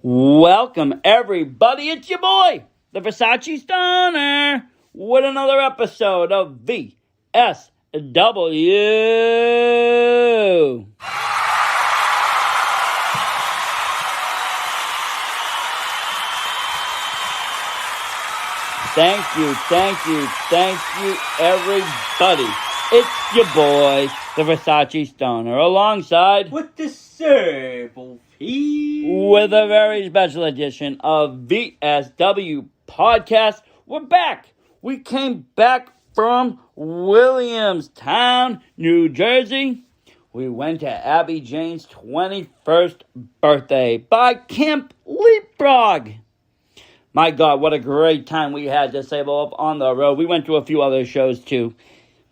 Welcome, everybody. It's your boy, the Versace Stoner, with another episode of VSW. Thank you, everybody. It's your boy, the Versace Stoner, alongside with the Sable P. with a very special edition of VSW Podcast. We're back. We came back from Williamstown, New Jersey. We went to Abby Jane's 21st birthday by Camp Leapfrog. My God, what a great time we had to Sable up on the road. We went to a few other shows too,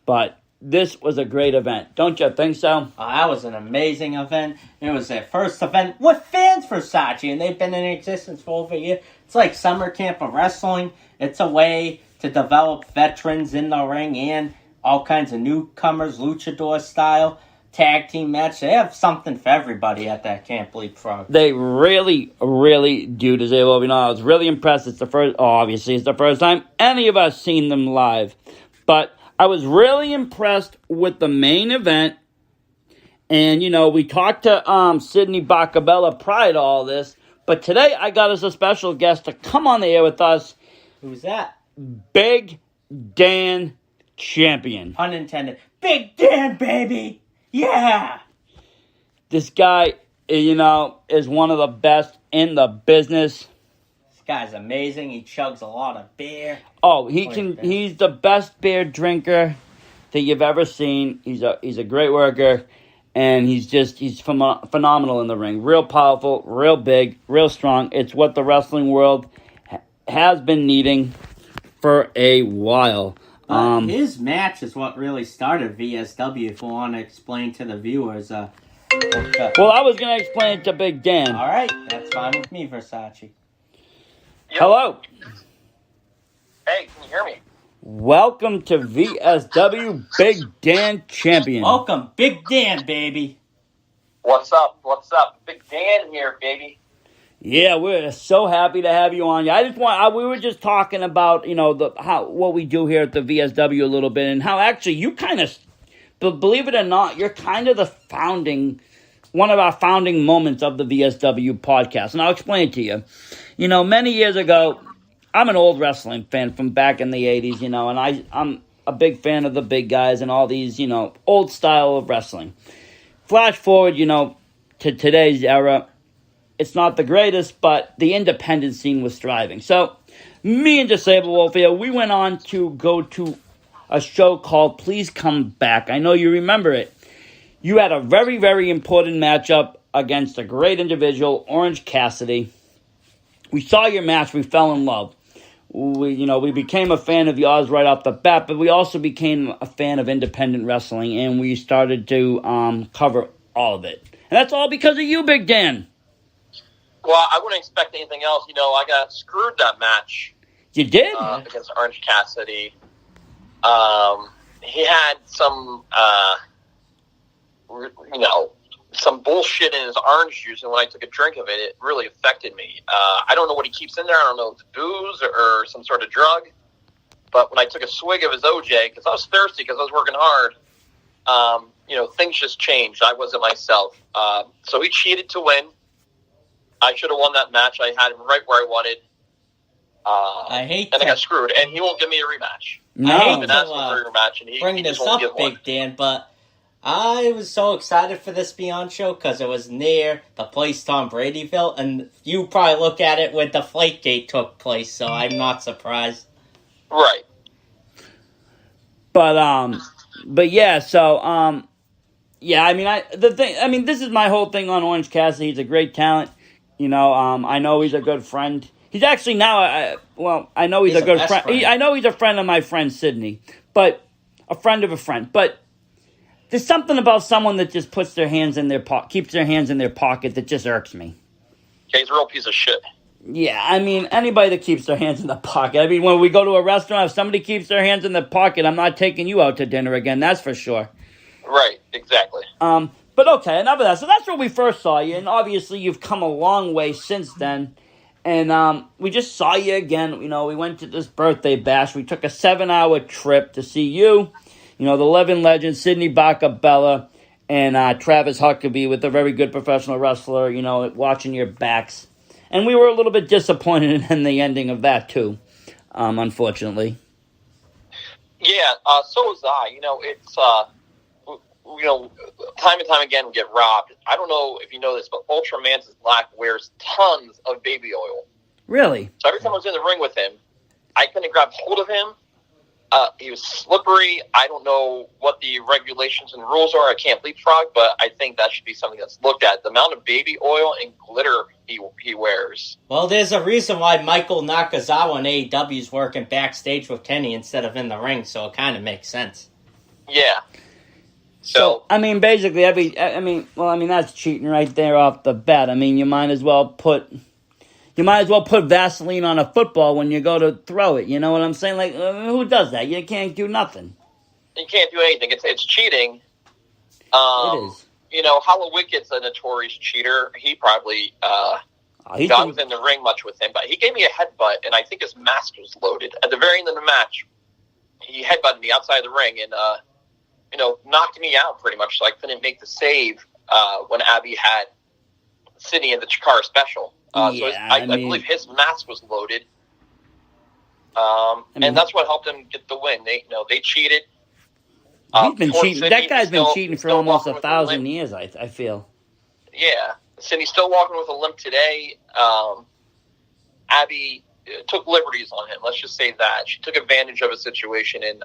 but this was a great event. Don't you think so? Oh, that was an amazing event. It was their first event with fans for Versace, and they've been in existence for over a year. It's like summer camp of wrestling. It's a way to develop veterans in the ring and all kinds of newcomers, luchador style, tag team match. They have something for everybody at that Camp Leapfrog. They really do to say, well, I was really impressed. It's the first time any of us seen them live. But I was really impressed with the main event. And, we talked to Sydney Bacabella prior to all this. But today I got us a special guest to come on the air with us. Who's that? Big Dan Champion. Unintended. Big Dan, baby! Yeah! This guy, is one of the best in the business. This guy's amazing. He chugs a lot of beer. Oh, he's the best beer drinker that you've ever seen. He's a great worker, and he's phenomenal in the ring. Real powerful, real big, real strong. It's what the wrestling world has been needing for a while. His match is what really started VSW, if we want to explain to the viewers. Well, I was going to explain it to Big Dan. All right, that's fine with me, Versace. Yo. Hello. Hey, can you hear me? Welcome to VSW, Big Dan Champion. Welcome, Big Dan, baby. What's up? Big Dan here, baby. Yeah, we're so happy to have you on. We were just talking about, what we do here at the VSW a little bit, and how actually you kind of, believe it or not, you're kind of one of our founding moments of the VSW podcast, and I'll explain it to you. Many years ago, I'm an old wrestling fan from back in the 80s, and I'm a big fan of the big guys and all these, old style of wrestling. Flash forward, to today's era. It's not the greatest, but the independent scene was thriving. So, me and Disabled Wolf here, we went on to go to a show called Please Come Back. I know you remember it. You had a very, very important matchup against a great individual, Orange Cassidy. We saw your match. We fell in love. We became a fan of yours right off the bat, but we also became a fan of independent wrestling, and we started to cover all of it. And that's all because of you, Big Dan. Well, I wouldn't expect anything else. I got screwed that match. You did? Against Orange Cassidy. He had some, some bullshit in his orange juice, and when I took a drink of it, it really affected me. I don't know what he keeps in there. I don't know if it's booze or some sort of drug. But when I took a swig of his OJ, because I was thirsty because I was working hard, things just changed. I wasn't myself. So he cheated to win. I should have won that match. I had him right where I wanted. I got screwed, and he won't give me a rematch. No. I hate to rematch, and bring this up, Big Dan, but I was so excited for this Beyond show because it was near the place Tom Brady built, and you probably look at it when Deflategate took place, so I'm not surprised. Right. But yeah, so this is my whole thing on Orange Cassidy. He's a great talent. I know he's a good friend. He's actually now, I know he's a good friend. I know he's a friend of my friend Sydney, but a friend of a friend. But there's something about someone that just puts their hands in their keeps their hands in their pocket that just irks me. Yeah, he's a real piece of shit. Yeah, anybody that keeps their hands in the pocket. When we go to a restaurant, if somebody keeps their hands in the pocket, I'm not taking you out to dinner again, that's for sure. Right, exactly. But okay, enough of that. So that's where we first saw you, and obviously you've come a long way since then. And we just saw you again. You know, we went to this birthday bash. We took a 7-hour trip to see you. You know, the living legend, Sidney Bacabella, and Travis Huckabee with a very good professional wrestler, you know, watching your backs. And we were a little bit disappointed in the ending of that, too, unfortunately. Yeah, so was I. You know, it's, you know, time and time again we get robbed. I don't know if you know this, but Ultra Mantis Black wears tons of baby oil. Really? So every time I was in the ring with him, I couldn't grab hold of him. He was slippery. I don't know what the regulations and rules are. I can't leapfrog, but I think that should be something that's looked at. The amount of baby oil and glitter he wears. Well, there's a reason why Michael Nakazawa in AEW is working backstage with Kenny instead of in the ring, so it kind of makes sense. Yeah. So, I mean, basically, that's cheating right there off the bat. I mean, you might as well put Vaseline on a football when you go to throw it. You know what I'm saying? Like, who does that? You can't do nothing. You can't do anything. It's cheating. It is. You know, Halowickett's a notorious cheater. He probably, I was in the ring much with him, but he gave me a headbutt, and I think his mask was loaded. At the very end of the match, he headbutted me outside the ring, and, you know, knocked me out pretty much, so I couldn't make the save when Abby had Sydney in the Chikara special. I believe his mask was loaded, and that's what helped him get the win. They cheated. He's been cheating. That guy's been cheating for almost 1,000 years. I feel. Yeah, Sydney's still walking with a limp today. Abby took liberties on him. Let's just say that she took advantage of a situation and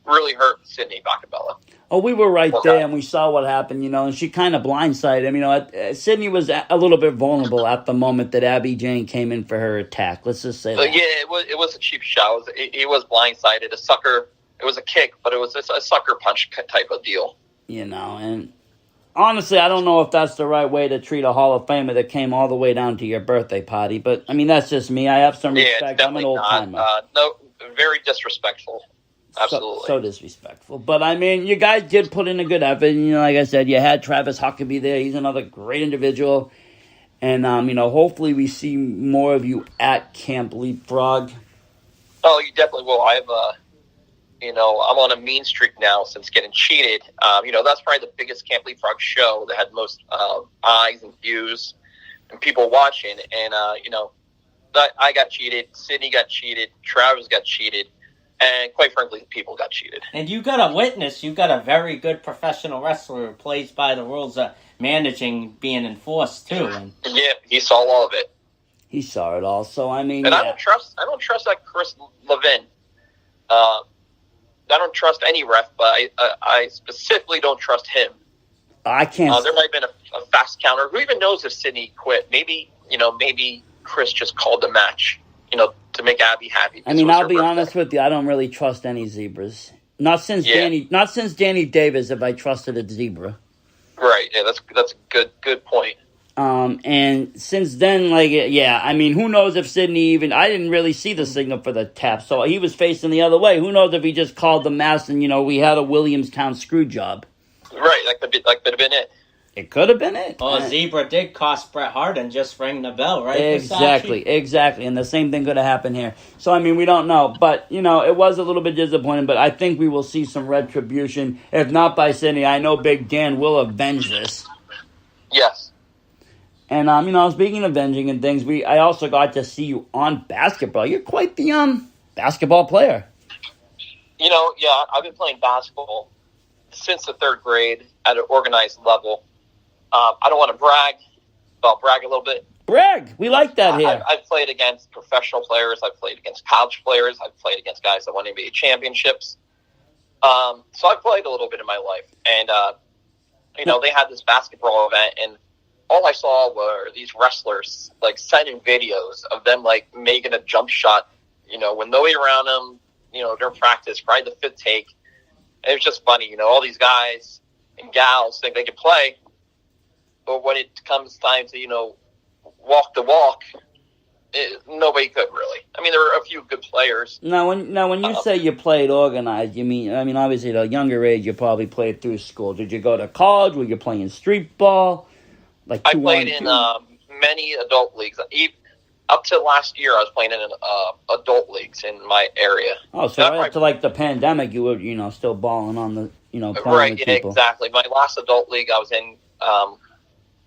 really hurt Sidney Bacabella. Oh, we were right there, and we saw what happened, you know, and she kind of blindsided him. You know, Sydney was a little bit vulnerable at the moment that Abby Jane came in for her attack. Let's just say that. Yeah, it was a cheap shot. He was blindsided. A sucker. It was a kick, but it was a sucker punch type of deal. You know, and honestly, I don't know if that's the right way to treat a Hall of Famer that came all the way down to your birthday party, but, I mean, that's just me. I have some respect. I'm an old-timer. No, very disrespectful. Absolutely. So disrespectful. But, I mean, you guys did put in a good effort. You know, like I said, you had Travis Huckabee there. He's another great individual. And, you know, hopefully we see more of you at Camp Leapfrog. Oh, you definitely will. I'm on a mean streak now since getting cheated. You know, that's probably the biggest Camp Leapfrog show that had most eyes and views and people watching. And, you know, I got cheated. Sydney got cheated. Travis got cheated. And quite frankly, people got cheated. And you got a witness. You got a very good professional wrestler who plays by the rules managing being enforced too. And yeah, he saw all of it. He saw it all. So I mean, and I don't trust that Chris Levin. I don't trust any ref, but I specifically don't trust him. I can't. There might have been a fast counter. Who even knows if Sydney quit? Maybe Chris just called the match. You know, to make Abby happy. I mean, I'll be honest with you. I don't really trust any zebras. Not since Danny Davis have I trusted a zebra. Right. Yeah, that's a good point. And since then, I mean, who knows if Sydney even... I didn't really see the signal for the tap, so he was facing the other way. Who knows if he just called the mass and, you know, we had a Williamstown screw job. Right, that could have been it. It could have been it. Well, Zebra did cost Bret Hart and just rang the bell, right? Exactly. And the same thing could have happened here. So, I mean, we don't know. But, you know, it was a little bit disappointing. But I think we will see some retribution. If not by Sydney, I know Big Dan will avenge this. Yes. And, you know, speaking of avenging and things, I also got to see you on basketball. You're quite the basketball player. You know, yeah, I've been playing basketball since the third grade at an organized level. I don't want to brag, but I'll brag a little bit. Brag. We like that here. I've played against professional players. I've played against college players. I've played against guys that won NBA championships. So I've played a little bit in my life. And, you know, they had this basketball event, and all I saw were these wrestlers, like, sending videos of them, like, making a jump shot, you know, with nobody around them, you know, during practice, right, the fifth take. And it was just funny, you know, all these guys and gals think they can play. But when it comes time to, you know, walk the walk, nobody could really. I mean, there were a few good players. Now, when you say you played organized, you mean? I mean, obviously, at a younger age, you probably played through school. Did you go to college? Were you playing street ball? Like I played in many adult leagues. Up to last year, I was playing in adult leagues in my area. Oh, so right to like the pandemic, you were still balling on the playing right, with yeah, people. exactly. My last adult league I was in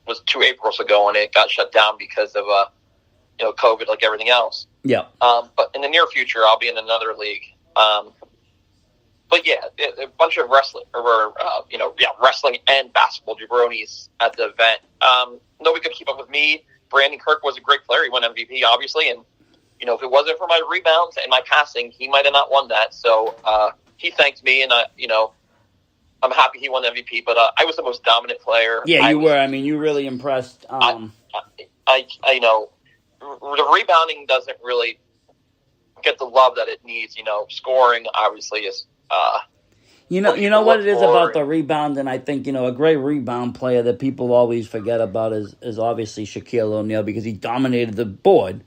was 2 Aprils ago, and it got shut down because of COVID, like everything else. Yeah. But in the near future, I'll be in another league. But yeah, a bunch of wrestling, wrestling and basketball jabronis at the event. Nobody could keep up with me. Brandon Kirk was a great player. He won MVP, obviously, and if it wasn't for my rebounds and my passing, he might have not won that. So he thanked me, and I'm happy he won MVP. But I was the most dominant player. Yeah, you were. I mean, you really impressed. The rebounding doesn't really get the love that it needs. Scoring obviously is. You know what it is about the rebound, and I think a great rebound player that people always forget about is obviously Shaquille O'Neal, because he dominated the board.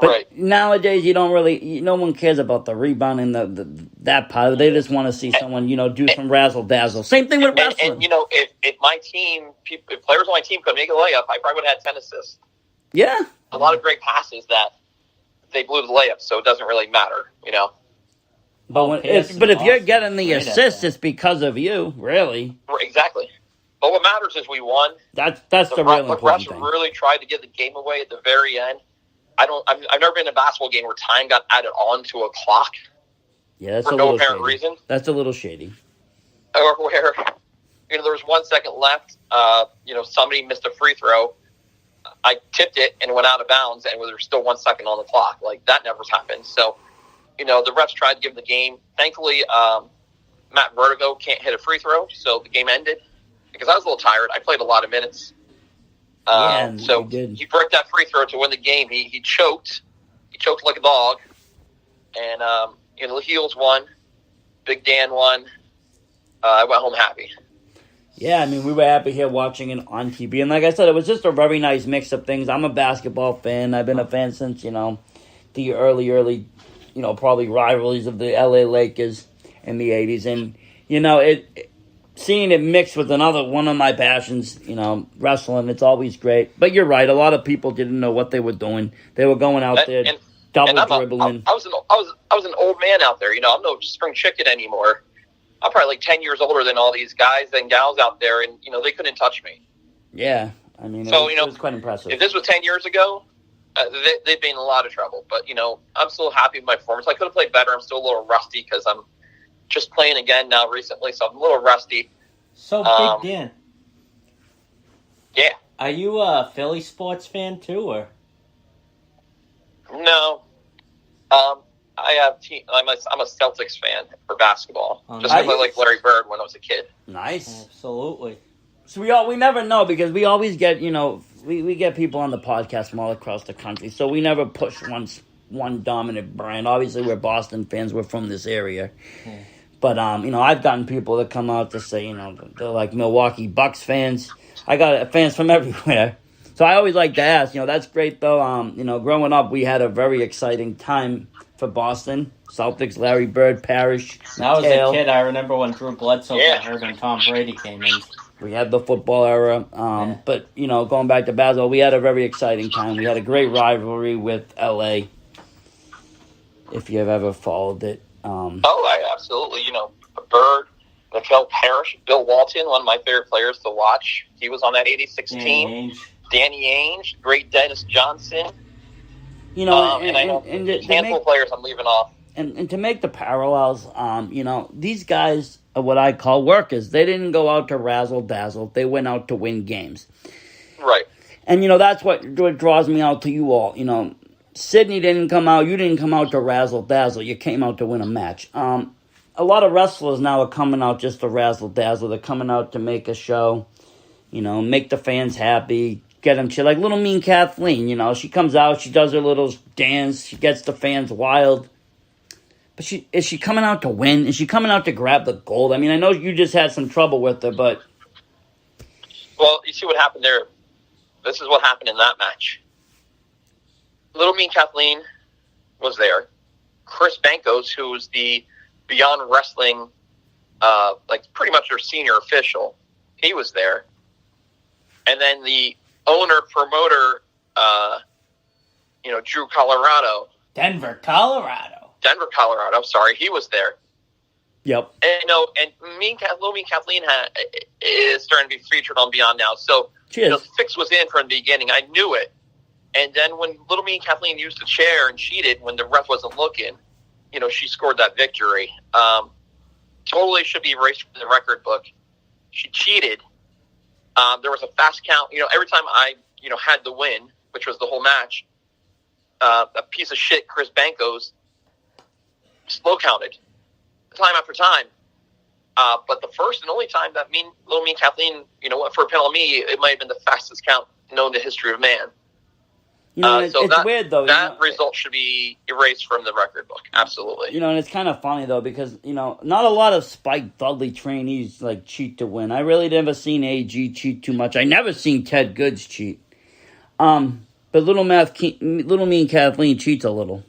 But right. Nowadays, you don't really, no one cares about the rebound and that part of it. They just want to see someone, do some razzle dazzle. Same thing with wrestling. And if my team, if players on my team could make a layup, I probably would have had 10 assists. Yeah. A lot of great passes that they blew the layup, so it doesn't really matter, But if you're getting the assist, it's because of you, really. Exactly. But what matters is we won. That's the real important thing. Really tried to give the game away at the very end. I've never been in a basketball game where time got added on to a clock. Yeah, that's for no apparent reason. That's a little shady. Or where there was 1 second left. Somebody missed a free throw. I tipped it and it went out of bounds, and there was still 1 second on the clock. Like, that never happened. So. The refs tried to give the game. Thankfully, Matt Vertigo can't hit a free throw, so the game ended. Because I was a little tired. I played a lot of minutes. So he broke that free throw to win the game. He choked. He choked like a dog. And, the Heels won. Big Dan won. I went home happy. Yeah, I mean, we were happy here watching it on TV. And like I said, it was just a very nice mix of things. I'm a basketball fan. I've been a fan since, the early probably rivalries of the LA Lakers in the 80s. And, seeing it mixed with another one of my passions, wrestling, it's always great. But you're right, a lot of people didn't know what they were doing. They were going out there double dribbling. I was an old man out there. I'm no spring chicken anymore. I'm probably like 10 years older than all these guys and gals out there, and, they couldn't touch me. Yeah, I mean, so, it was quite impressive. If this was 10 years ago, they'd be in a lot of trouble. But, I'm still happy with my performance. I could have played better. I'm still a little rusty because I'm just playing again now recently, so I'm a little rusty. So, Big Dan. Yeah. Are you a Philly sports fan, too, or? No. I have I'm a Celtics fan for basketball. Just because I like Larry Bird when I was a kid. Nice. Absolutely. So we never know, because we always get, we get people on the podcast from all across the country, so we never push one dominant brand. Obviously, we're Boston fans. We're from this area. Yeah. But, I've gotten people that come out to say, they're like Milwaukee Bucks fans. I got fans from everywhere. So I always like to ask, that's great, though. Growing up, we had a very exciting time for Boston. Celtics, Larry Bird, Parrish, When I was a kid, I remember when Drew Bledsoe got hurt and Tom Brady came in. We had the football era, but, going back to basketball, we had a very exciting time. We had a great rivalry with L.A., if you've ever followed it. I absolutely. Bird, Mikael Parrish, Bill Walton, one of my favorite players to watch. He was on that 86 team. Danny Ainge, great Dennis Johnson. And I know a handful of players I'm leaving off. And to make the parallels, these guys are what I call workers. They didn't go out to razzle-dazzle. They went out to win games. Right. And, that's what draws me out to you all. Sydney didn't come out. You didn't come out to razzle-dazzle. You came out to win a match. A lot of wrestlers now are coming out just to razzle-dazzle. They're coming out to make a show, make the fans happy, get them chill. Like Little Mean Kathleen, she comes out, she does her little dance, she gets the fans wild. But is she coming out to win? Is she coming out to grab the gold? I mean, I know you just had some trouble with her, but... Well, you see what happened there. This is what happened in that match. Little Mean Kathleen was there. Chris Bankos, who was the Beyond Wrestling, pretty much their senior official, he was there. And then the owner, promoter, Drew Colorado. Denver, Colorado, sorry, he was there. Yep. And, Little Mean Kathleen is starting to be featured on Beyond now. So, the fix was in from the beginning. I knew it. And then when Little Mean Kathleen used the chair and cheated when the ref wasn't looking, she scored that victory. Totally should be erased from the record book. She cheated. There was a fast count. Every time I, had the win, which was the whole match, a piece of shit, Chris Bankos, slow counted time after time. But the first and only time that Little Mean Kathleen, went for a penalty, it might have been the fastest count known to history of man. It's weird, though. That result should be erased from the record book. Absolutely. And it's kind of funny, though, because, not a lot of Spike Dudley trainees, cheat to win. I really never seen AG cheat too much. I never seen Ted Goods cheat. But Little Mean Kathleen cheats a little.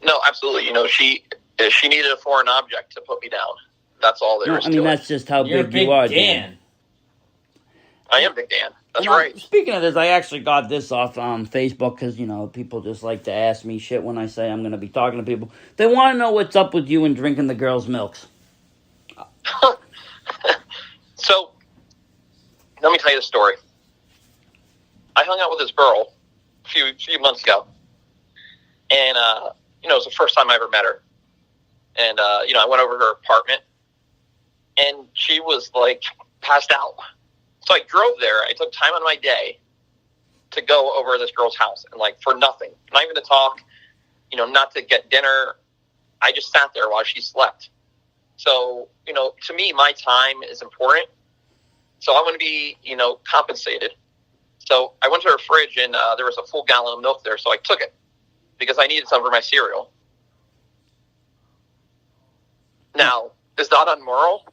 No, absolutely. She needed a foreign object to put me down. That's all there is to it. That's just how You're big you are, Dan. I am Big Dan. That's right. Speaking of this, I actually got this off Facebook because, people just like to ask me shit when I say I'm going to be talking to people. They want to know what's up with you and drinking the girls' milks. So, let me tell you the story. I hung out with this girl a few months ago. And, it was the first time I ever met her. And, I went over to her apartment. And she was, passed out. So I drove there. I took time out of my day to go over to this girl's house and for nothing, not even to talk, not to get dinner. I just sat there while she slept. So, to me, my time is important. So I want to be, compensated. So I went to her fridge and there was a full gallon of milk there. So I took it because I needed some for my cereal. Now, is that unmoral?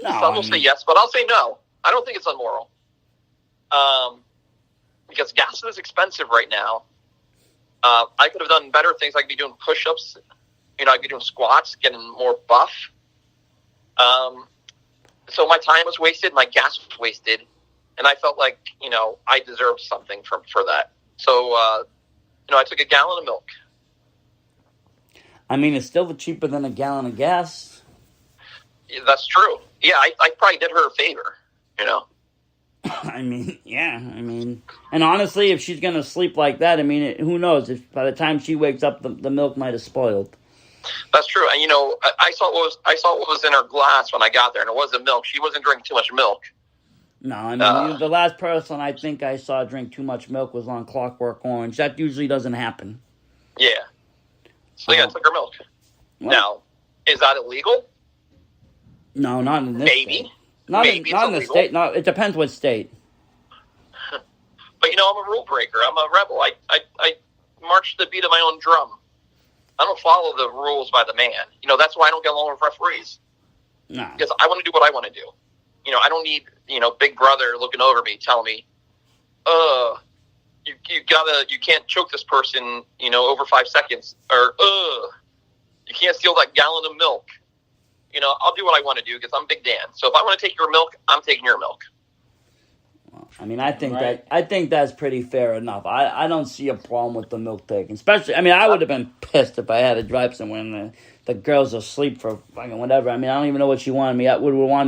No. Some will say yes, but I'll say no. I don't think it's unmoral. Because gas is expensive right now. I could have done better things. I could be doing push-ups. I could be doing squats, getting more buff. So my time was wasted. My gas was wasted. And I felt like, I deserved something for that. So, I took a gallon of milk. It's still cheaper than a gallon of gas. Yeah, that's true. Yeah, I probably did her a favor. Yeah. And honestly, if she's going to sleep like that, who knows? If by the time she wakes up, the milk might have spoiled. That's true. And, I saw what was in her glass when I got there, and it wasn't milk. She wasn't drinking too much milk. No, the last person I think I saw drink too much milk was on Clockwork Orange. That usually doesn't happen. Yeah. So, I took her milk. What? Now, is that illegal? No, not in this Maybe. state. Not in the state. No, it depends what state. But, I'm a rule breaker. I'm a rebel. I march to the beat of my own drum. I don't follow the rules by the man. That's why I don't get along with referees. No. Because I want to do what I want to do. I don't need, Big Brother looking over me telling me, you can't choke this person, over 5 seconds. Or, you can't steal that gallon of milk. I'll do what I want to do because I'm Big Dan. So if I want to take your milk, I'm taking your milk. Well, I think that's pretty fair enough. I don't see a problem with the milk taking. Especially, I would have been pissed if I had to drive somewhere and the girl's asleep for fucking whatever. I don't even know what she would want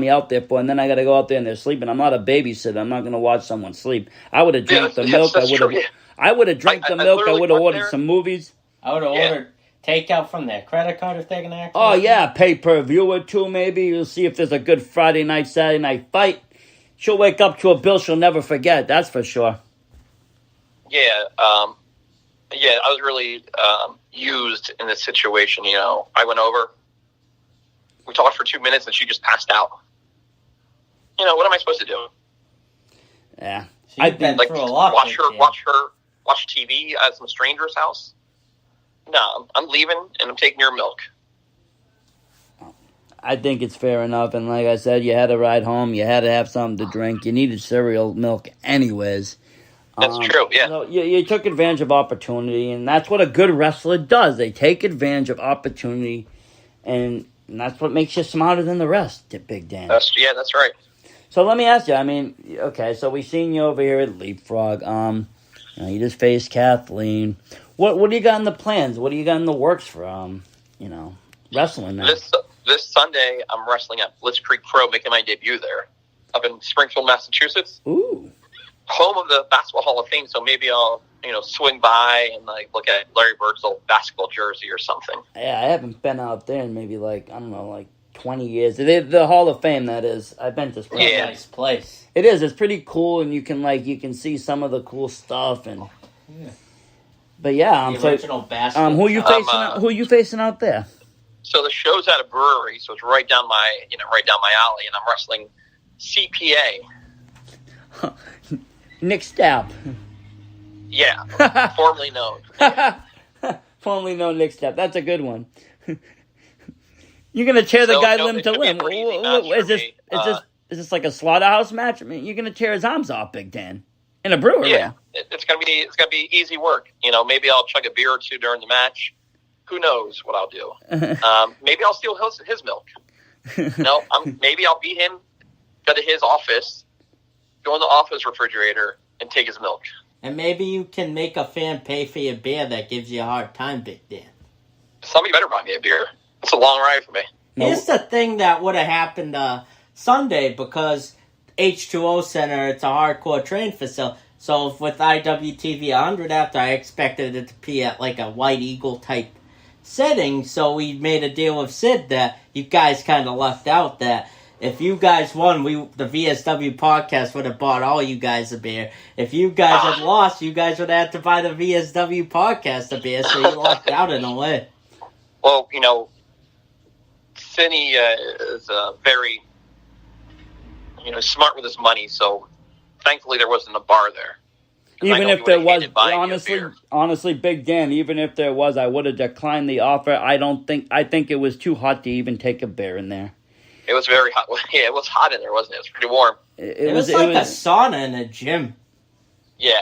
me out there for, and then I got to go out there and they're sleeping. I'm not a babysitter. I'm not going to watch someone sleep. I would have drank the milk. I would have drank the milk. I would have ordered some movies. I would have ordered takeout from their credit card if they're going to act. Oh, yeah, pay-per-view or two maybe. You'll see if there's a good Friday night, Saturday night fight. She'll wake up to a bill she'll never forget, that's for sure. Yeah, I was really used in this situation, I went over, we talked for 2 minutes, and she just passed out. What am I supposed to do? Yeah. I've been through a lot. Watch TV at some stranger's house? No, I'm leaving, and I'm taking your milk. I think it's fair enough, and like I said, you had to ride home, you had to have something to drink, you needed cereal milk anyways. That's true, yeah. So you took advantage of opportunity, and that's what a good wrestler does. They take advantage of opportunity, and that's what makes you smarter than the rest, Big Dan. That's right. So let me ask you, I mean, okay, so we seen you over here at Leapfrog. You just faced Kathleen. What do you got in the plans? What do you got in the works for, wrestling now? This Sunday, I'm wrestling at Blitzkrieg Pro, making my debut there, up in Springfield, Massachusetts. Ooh. Home of the Basketball Hall of Fame, so maybe I'll, swing by and, look at Larry Bird's old basketball jersey or something. Yeah, I haven't been out there in maybe, 20 years. The Hall of Fame, that is. I've been to Springfield. Yeah, nice place. It is. It's pretty cool, and you can see some of the cool stuff. And But yeah, the original basketball. who you facing out there? So the show's at a brewery, so it's right down my alley, and I'm wrestling CPA. Nick Stapp. Yeah, formerly known. Yeah. Formerly known Nick Stapp. That's a good one. You're gonna tear the guy limb to limb. Is this like a slaughterhouse match? I mean, you're gonna tear his arms off, Big Dan, in a brewery. Yeah, it's gonna be easy work. Maybe I'll chug a beer or two during the match. Who knows what I'll do? Maybe I'll steal his milk. Maybe I'll beat him, go to his office, go in the office refrigerator, and take his milk. And maybe you can make a fan pay for your beer that gives you a hard time, Big Dan. Somebody better buy me a beer. It's a long ride for me. Here's the thing that would have happened Sunday, because H2O Center, it's a hardcore training facility. So with IWTV 100 after, I expected it to be at like a White Eagle type setting. So we made a deal with Sid that you guys kind of left out, that if you guys won, the VSW podcast would have bought all you guys a beer. If you guys had lost, you guys would have to buy the VSW podcast a beer, so you lucked out in a way. Well, Cindy is very, smart with his money, so thankfully there wasn't a bar there. Even if there was, honestly, Big Dan, even if there was, I would have declined the offer. I think it was too hot to even take a beer in there. It was very hot. Yeah, it was hot in there, wasn't it? It was pretty warm. It was like a sauna in a gym. Yeah.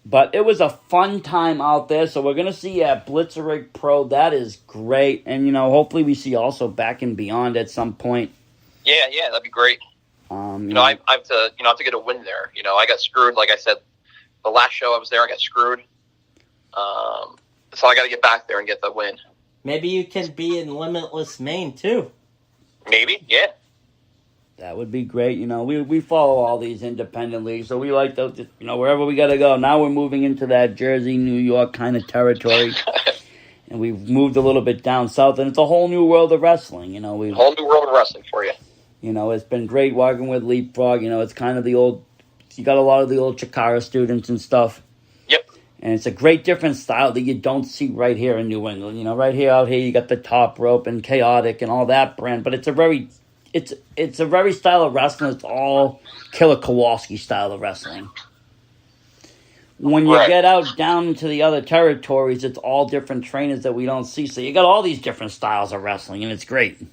But it was a fun time out there, so we're going to see you at Blitzkrieg Pro. That is great. And, hopefully we see also Back and Beyond at some point. Yeah, that'd be great. I have to get a win there. I got screwed, like I said. The last show I was there, I got screwed. So I got to get back there and get the win. Maybe you can be in Limitless Maine, too. Maybe, yeah. That would be great. We follow all these independent leagues, so we like those, wherever we got to go. Now we're moving into that Jersey, New York kind of territory. And we've moved a little bit down south, and it's a whole new world of wrestling. Whole new world of wrestling for you. It's been great working with Leapfrog. It's kind of the old, you got a lot of the old Chikara students and stuff. Yep. And it's a great different style that you don't see right here in New England. Right here, out here, you got the Top Rope and Chaotic and all that brand, but it's a very style of wrestling. It's all Killer Kowalski style of wrestling. When you get out down into the other territories, it's all different trainers that we don't see. So you got all these different styles of wrestling, and it's great.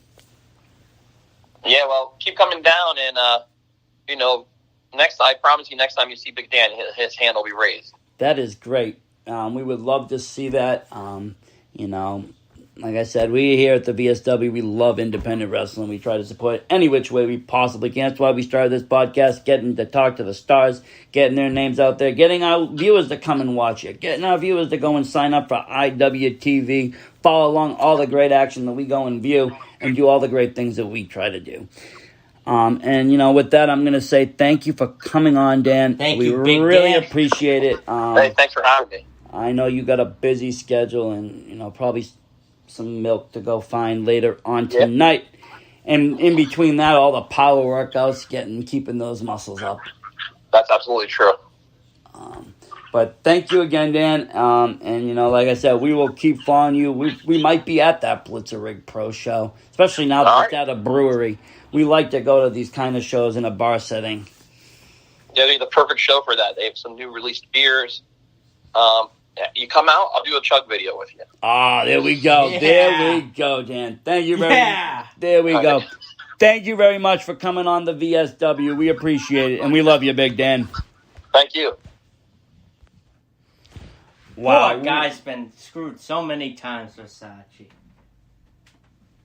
Yeah, well, keep coming down, and I promise you, next time you see Big Dan, his hand will be raised. That is great. We would love to see that. Like I said, we here at the VSW, we love independent wrestling. We try to support it any which way we possibly can. That's why we started this podcast, getting to talk to the stars, getting their names out there, getting our viewers to come and watch it, getting our viewers to go and sign up for IWTV, follow along all the great action that we go and view, and do all the great things that we try to do. With that, I'm going to say thank you for coming on, Dan. Thank you, Big Dan. We really appreciate it. Hey, thanks for having me. I know you got a busy schedule and, probably some milk to go find later on tonight. And in between that, all the power workouts, keeping those muscles up. That's absolutely true. But thank you again, Dan. Like I said, we will keep following you. We might be at that Blitzkrieg Pro show, especially now that it's at a brewery. We like to go to these kind of shows in a bar setting. Yeah, they're the perfect show for that. They have some new released beers. You come out, I'll do a chug video with you. There we go. Yeah. There we go, Dan. Thank you very much. There we go. Thank you very much for coming on the VSW. We appreciate it, and we love you, Big Dan. Thank you. Poor guy's been screwed so many times, Versace.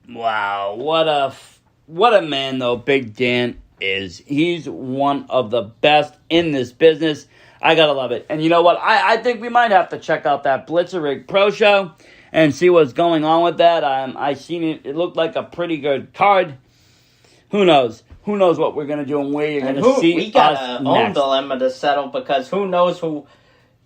Wow, what a man though Big Dan is. He's one of the best in this business. I gotta love it. And you know what? I think we might have to check out that Blitzerig Pro Show and see what's going on with that. I seen it. It looked like a pretty good card. Who knows? Who knows what we're gonna do and where you're gonna see we got us a own next. dilemma to settle, because who knows who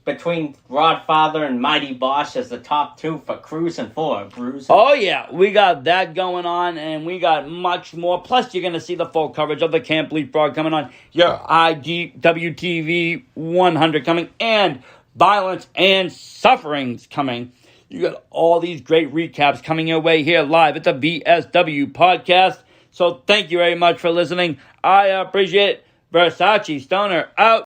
between Rodfather and Mighty Bosch is the top two for cruising for bruising. Oh, yeah. We got that going on, and we got much more. Plus, you're going to see the full coverage of the Camp Leapfrog coming on. Your IGWTV 100 coming, and Violence and Sufferings coming. You got all these great recaps coming your way here live at the VSW podcast. So thank you very much for listening. I appreciate it. Versace Stoner out.